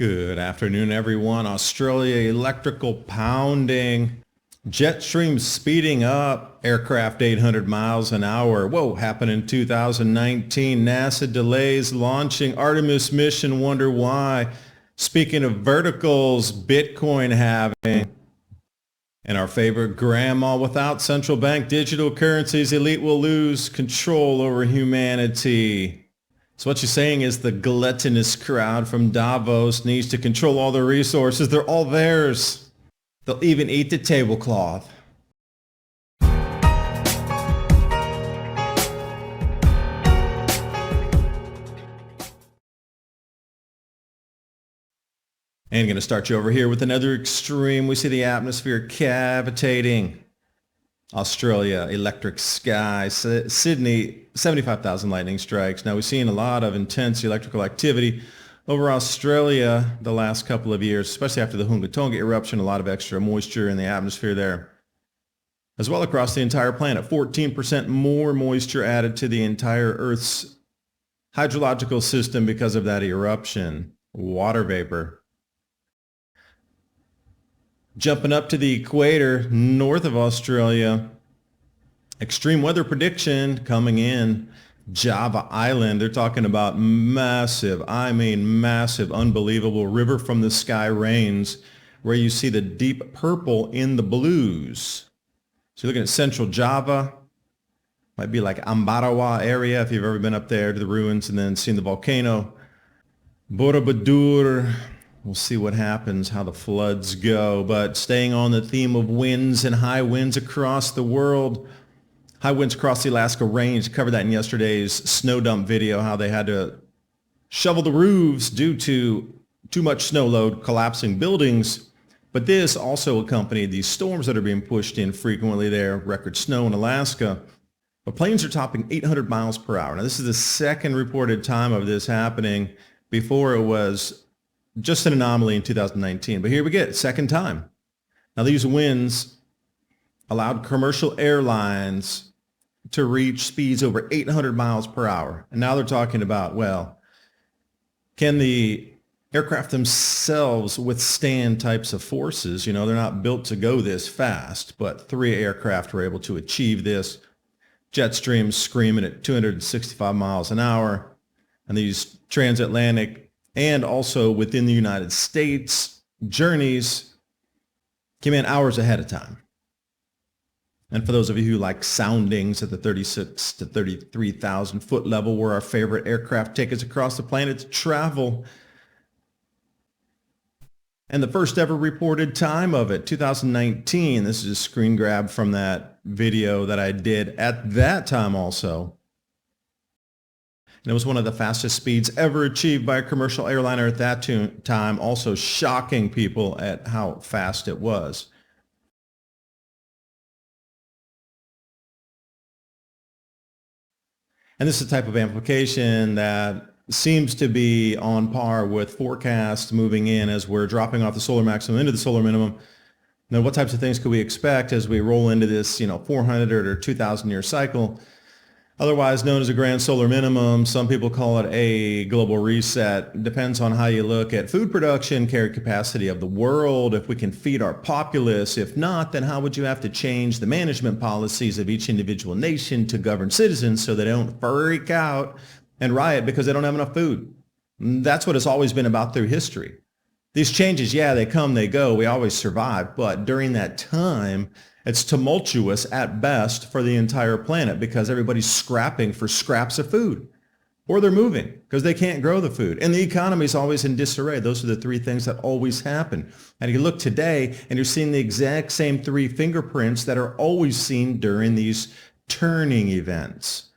Good afternoon, everyone. Australia electrical pounding. Jet stream speeding up. Aircraft 800 miles an hour. Whoa, happened in 2019. NASA delays launching Artemis mission. Wonder why. Speaking of verticals, Bitcoin halving. And our favorite grandma, without central bank digital currencies, elite will lose control over humanity. So what you're saying is the gluttonous crowd from Davos needs to control all the resources. They're all theirs. They'll even eat the tablecloth. And going to start you over here with another extreme. We see the atmosphere cavitating. Australia, electric sky. Sydney, 75,000 lightning strikes. Now, we've seen a lot of intense electrical activity over Australia the last couple of years, especially after the Hunga Tonga eruption, a lot of extra moisture in the atmosphere there. As well across the entire planet, 14% more moisture added to the entire Earth's hydrological system because of that eruption. Water vapor. Jumping up to the equator, north of Australia, extreme weather prediction coming in. Java Island, they're talking about massive, massive, unbelievable river from the sky rains where you see the deep purple in the blues. So you're looking at central Java, might be like Ambarawa area if you've ever been up there to the ruins and then seen the volcano. Borobudur. We'll see what happens, how the floods go. But staying on the theme of winds and high winds across the world, high winds across the Alaska Range. Covered that in yesterday's snow dump video, how they had to shovel the roofs due to too much snow load, collapsing buildings. But this also accompanied these storms that are being pushed in frequently there, record snow in Alaska. But planes are topping 800 miles per hour. Now, this is the second reported time of this happening. Before it was just an anomaly in 2019, but here we get second time. Now these winds allowed commercial airlines to reach speeds over 800 miles per hour. And now they're talking about, well, can the aircraft themselves withstand types of forces? You know, they're not built to go this fast, but 3 aircraft were able to achieve this. Jet streams screaming at 265 miles an hour. And these transatlantic and also within the United States, journeys came in hours ahead of time. And for those of you who like soundings at the 36 to 33,000 foot level, where our favorite aircraft take us across the planet to travel. And the first ever reported time of it, 2019. This is a screen grab from that video that I did at that time also. And it was one of the fastest speeds ever achieved by a commercial airliner at that time, also shocking people at how fast it was. And this is the type of amplification that seems to be on par with forecasts moving in as we're dropping off the solar maximum into the solar minimum. Now, what types of things could we expect as we roll into this, 400 or 2,000 year cycle? Otherwise known as a grand solar minimum. Some people call it a global reset. Depends on how you look at food production, carry capacity of the world, if we can feed our populace. If not, then how would you have to change the management policies of each individual nation to govern citizens so they don't freak out and riot because they don't have enough food? That's what it's always been about through history. These changes, yeah, they come, they go. We always survive. But during that time, it's tumultuous at best for the entire planet because everybody's scrapping for scraps of food, or they're moving because they can't grow the food. And the economy is always in disarray. Those are the 3 things that always happen. And you look today and you're seeing the exact same 3 fingerprints that are always seen during these turning events.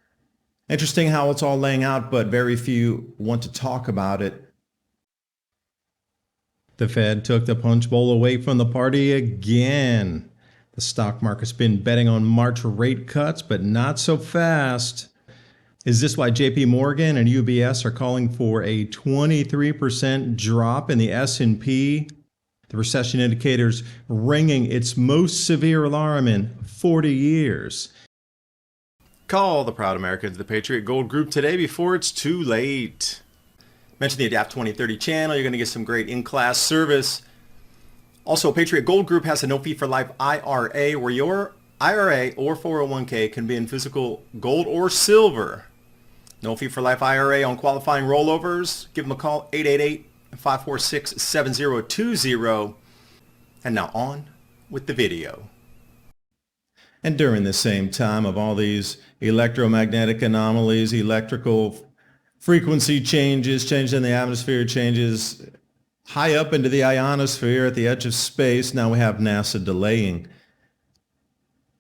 Interesting how it's all laying out, but very few want to talk about it. The Fed took the punch bowl away from the party again. The stock market's been betting on March rate cuts, but not so fast. Is this why JP Morgan and UBS are calling for a 23% drop in the S&P? The recession indicator's ringing its most severe alarm in 40 years. Call the proud Americans, the Patriot Gold Group today before it's too late. Mention the Adapt 2030 channel. You're going to get some great in-class service. Also, Patriot Gold Group has a no fee for life IRA where your IRA or 401k can be in physical gold or silver. No fee for life IRA on qualifying rollovers. Give them a call, 888-546-7020. And now on with the video. And during the same time of all these electromagnetic anomalies, electrical frequency changes, change in the atmosphere, changes high up into the ionosphere at the edge of space, now we have NASA delaying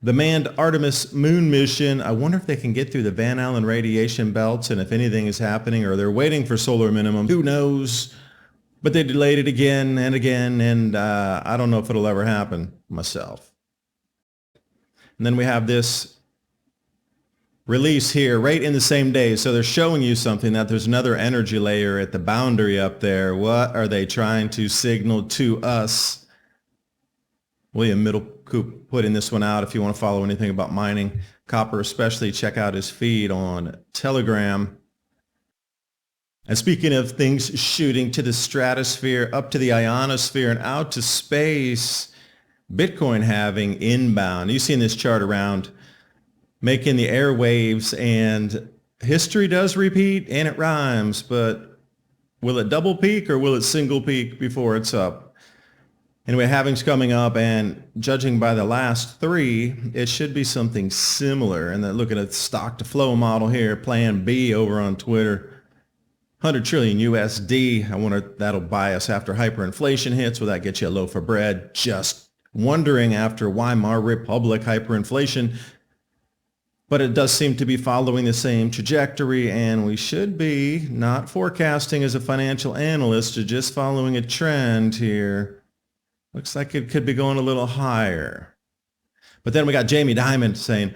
the manned Artemis moon mission. I wonder if they can get through the Van Allen radiation belts and if anything is happening, or they're waiting for solar minimum. Who knows? But they delayed it again and again, and I don't know if it'll ever happen myself. And then we have this release here right in the same day. So they're showing you something, that there's another energy layer at the boundary up there. What are they trying to signal to us? William Middlecoop putting this one out. If you want to follow anything about mining copper especially, check out his feed on Telegram. And speaking of things shooting to the stratosphere, up to the ionosphere, and out to space, Bitcoin halving inbound. You've seen this chart around, making the airwaves, and history does repeat and it rhymes, but will it double peak or will it single peak before it's up? Anyway, halving's coming up, and judging by the last three, it should be something similar. And then looking at the stock to flow model here, plan B over on Twitter, 100 trillion USD. I wonder if that'll buy us after hyperinflation hits. Will that get you a loaf of bread? Just wondering after Weimar Republic hyperinflation. But it does seem to be following the same trajectory, and we should be not forecasting as a financial analyst, to just following a trend here. Looks like it could be going a little higher. But then we got Jamie Dimon saying,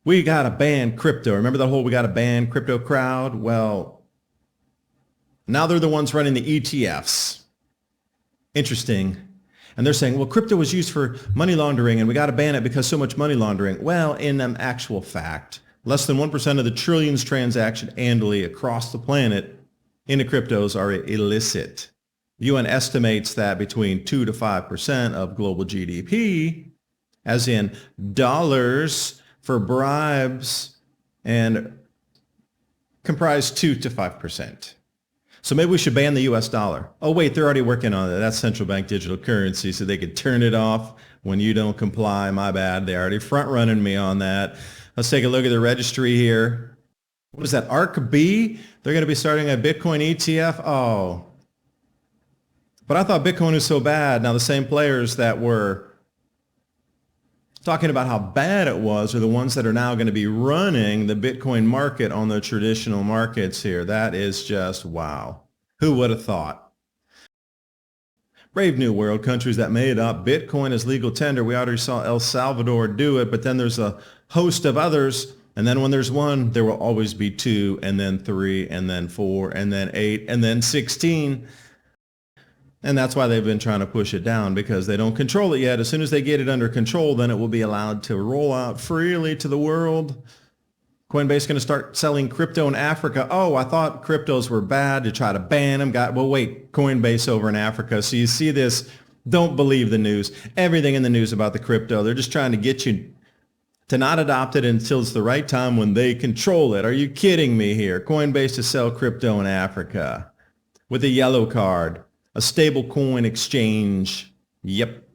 we got to ban crypto. Remember the whole we got to ban crypto crowd? Well, now they're the ones running the ETFs. Interesting. And they're saying, well, crypto was used for money laundering and we got to ban it because so much money laundering. Well, in actual fact, less than 1% of the trillions transactions annually across the planet into cryptos are illicit. The UN estimates that between 2 to 5% of global GDP, as in dollars for bribes, and comprise 2 to 5%. So maybe we should ban the US dollar. Oh wait, they're already working on it. That's central bank digital currency, so they could turn it off when you don't comply. My bad. They're already front running me on that. Let's take a look at the registry here. What is that? ARC B? They're going to be starting a Bitcoin ETF? Oh. But I thought Bitcoin was so bad. Now the same players that were talking about how bad it was are the ones that are now going to be running the Bitcoin market on the traditional markets here. That is just wow. Who would have thought? Brave new world, countries that made up Bitcoin as legal tender. We already saw El Salvador do it, but then there's a host of others. And then when there's one, there will always be 2, and then 3, and then 4, and then 8, and then 16. And that's why they've been trying to push it down, because they don't control it yet. As soon as they get it under control, then it will be allowed to roll out freely to the world. Coinbase is going to start selling crypto in Africa. Oh, I thought cryptos were bad to try to ban them. Well, wait, Coinbase over in Africa. So you see this, don't believe the news. Everything in the news about the crypto, they're just trying to get you to not adopt it until it's the right time when they control it. Are you kidding me here? Coinbase to sell crypto in Africa with a yellow card. A stable coin exchange. Yep.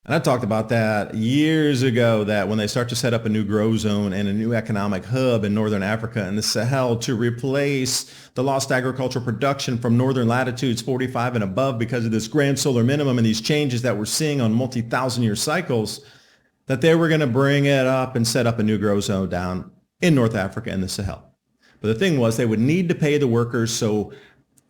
And I talked about that years ago, that when they start to set up a new grow zone and a new economic hub in northern Africa and the Sahel to replace the lost agricultural production from northern latitudes 45 and above because of this grand solar minimum and these changes that we're seeing on multi-thousand year cycles, that they were going to bring it up and set up a new grow zone down in North Africa and the Sahel. But the thing was, they would need to pay the workers. So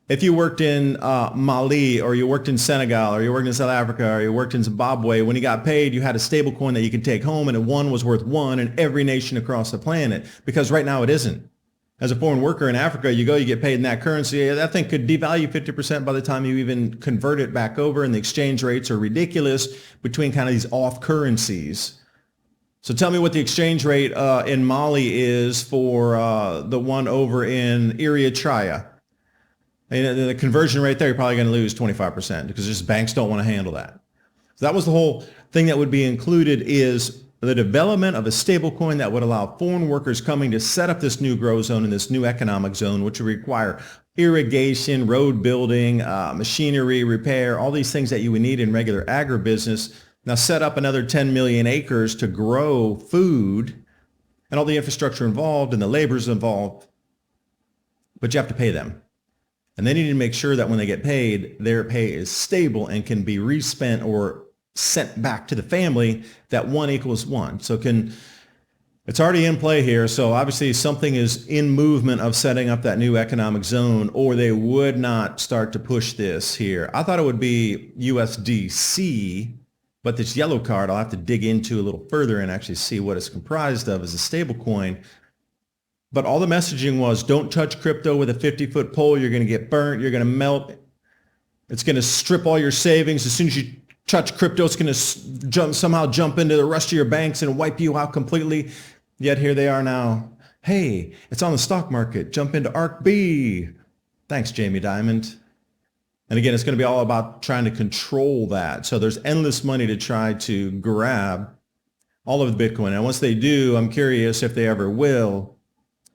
if you worked in Mali, or you worked in Senegal, or you worked in South Africa, or you worked in Zimbabwe, when you got paid, you had a stable coin that you could take home, and one was worth 1 in every nation across the planet, because right now it isn't. As a foreign worker in Africa, you go, you get paid in that currency. That thing could devalue 50% by the time you even convert it back over, and the exchange rates are ridiculous between kind of these off currencies. So tell me what the exchange rate in Mali is for the one over in Eritrea. And the conversion rate there, you're probably going to lose 25% because just banks don't want to handle that. So that was the whole thing that would be included, is the development of a stablecoin that would allow foreign workers coming to set up this new growth zone and this new economic zone, which would require irrigation, road building, machinery repair, all these things that you would need in regular agribusiness. Now set up another 10 million acres to grow food and all the infrastructure involved and the labor's involved, but you have to pay them. And they need to make sure that when they get paid, their pay is stable and can be respent or sent back to the family, that 1 = 1. So it's already in play here. So obviously something is in movement of setting up that new economic zone, or they would not start to push this here. I thought it would be USDC, but this yellow card I'll have to dig into a little further and actually see what it's comprised of as a stable coin. But all the messaging was, don't touch crypto with a 50-foot pole. You're going to get burnt. You're going to melt. It's going to strip all your savings. As soon as you touch crypto, it's going to somehow jump into the rest of your banks and wipe you out completely. Yet here they are now. Hey, it's on the stock market. Jump into ARK B. Thanks, Jamie Dimon. And again, it's going to be all about trying to control that. So there's endless money to try to grab all of the Bitcoin. And once they do, I'm curious if they ever will,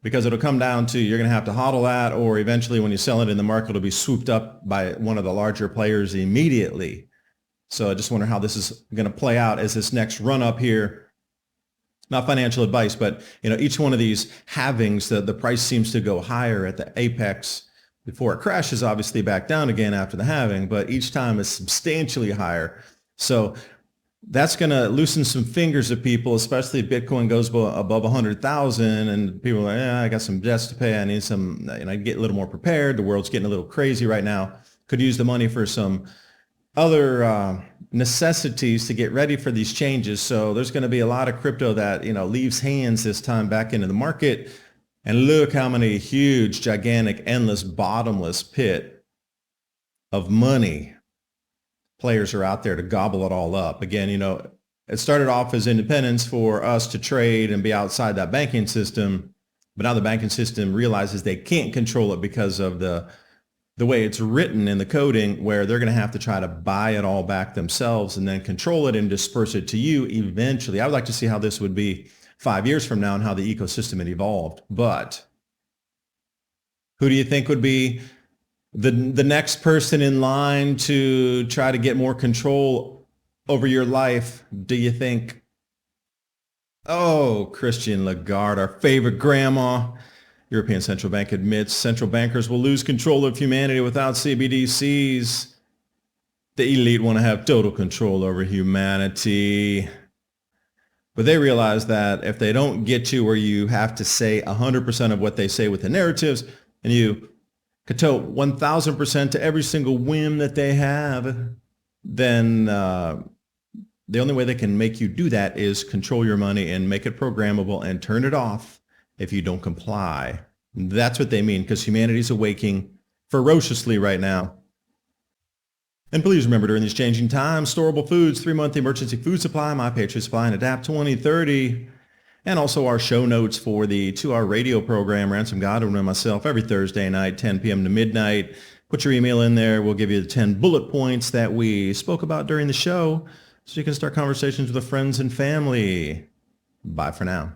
because it'll come down to, you're going to have to hodl that, or eventually when you sell it in the market, it'll be swooped up by one of the larger players immediately. So I just wonder how this is going to play out as this next run up here. Not financial advice, but each one of these halvings, the price seems to go higher at the apex before it crashes, obviously back down again after the halving, but each time is substantially higher. So that's going to loosen some fingers of people, especially if Bitcoin goes above 100,000 and people are like, I got some debts to pay. I need some, I get a little more prepared. The world's getting a little crazy right now. Could use the money for some other necessities to get ready for these changes. So there's going to be a lot of crypto that, leaves hands this time back into the market. And look how many huge, gigantic, endless, bottomless pit of money players are out there to gobble it all up. Again, it started off as independence for us to trade and be outside that banking system. But now the banking system realizes they can't control it because of the way it's written in the coding, where they're going to have to try to buy it all back themselves and then control it and disperse it to you eventually. I would like to see how this would be 5 years from now and how the ecosystem had evolved. But who do you think would be the next person in line to try to get more control over your life? Do you think, Christine Lagarde, our favorite grandma? European Central Bank admits central bankers will lose control of humanity without CBDCs. The elite want to have total control over humanity. But they realize that if they don't get you where you have to say 100% of what they say with the narratives, and you kowtow 1,000% to every single whim that they have, then the only way they can make you do that is control your money and make it programmable and turn it off if you don't comply. That's what they mean, because humanity's awaking ferociously right now. And please remember, during these changing times, storable foods, 3-month emergency food supply, My Patriot Supply, and Adapt 2030. And also our show notes for the 2-hour radio program, Ransom Godwin and myself, every Thursday night, 10 p.m. to midnight. Put your email in there. We'll give you the 10 bullet points that we spoke about during the show so you can start conversations with friends and family. Bye for now.